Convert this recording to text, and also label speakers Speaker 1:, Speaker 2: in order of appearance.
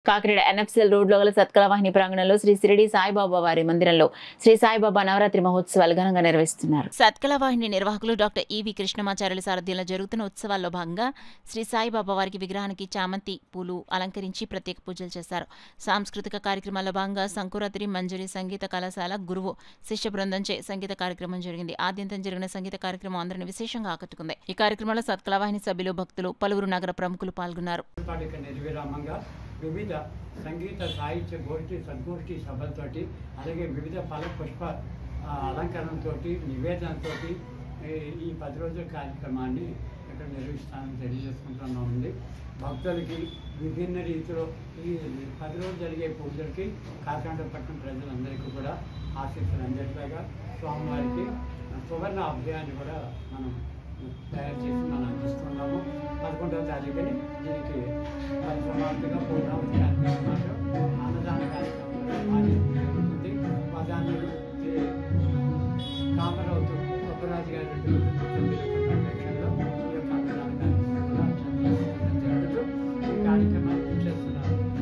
Speaker 1: Kakinada NFCL రోడ్లో గల సత్కల వాహిని ప్రాంగణంలో శ్రీ షిరిడి సాయిబాబా వారి మందిరంలో శ్రీ సాయిబాబా నవరాత్రి మహోత్సవాలు ఘనంగా నిర్వహిస్తున్నారు. సత్కల వాహిని నిర్వాహకులు డాక్టర్ ఈవి కృష్ణమాచార్యుల సారథ్యంలో జరుగుతున్న ఉత్సవాల్లో భాగంగా శ్రీ సాయిబాబా వారికి విగ్రహానికి చామంతి పూలు అలంకరించి ప్రత్యేక పూజలు చేశారు. సాంస్కృతిక కార్యక్రమాల్లో భాగంగా సంకురాత్రి మంజరి సంగీత కళాశాల గురువు శిష్య బృందంచే సంగీత కార్యక్రమం జరిగింది. ఆద్యంతం జరిగిన సంగీత కార్యక్రమం అందరిని విశేషంగా ఆకట్టుకుంది. ఈ కార్యక్రమంలో సత్కల వాహిని సభ్యులు, భక్తులు, పలువురు నగర ప్రముఖులు పాల్గొన్నారు.
Speaker 2: వివిధ సంగీత సాహిత్య గోష్ఠి సద్గోష్ఠి సభలతోటి అలాగే వివిధ ఫల పుష్ప అలంకరణతో నివేదనతో ఈ 10 రోజుల కార్యక్రమాన్ని ఇక్కడ నిర్వహిస్తానని తెలియజేసుకుంటున్నామండి. భక్తులకి విభిన్న రీతిలో ఈ 10 రోజులు జరిగే పూజలకి కాకినాడ పట్టణ ప్రజలందరికీ కూడా ఆశీస్సులు అందేట్లాగా స్వామివారికి సువర్ణ అభయాన్ని కూడా మనం తయారు చేసి మనం అందిస్తున్నాము. 11వ తారీఖుని దీనికి పరిసమాప్తిగా పూర్ణావతి కార్యక్రమాలు అన్నదాన కార్యక్రమం జరుగుతుంది. ప్రధానులు కామరావుతు సుబ్బరాజు గారి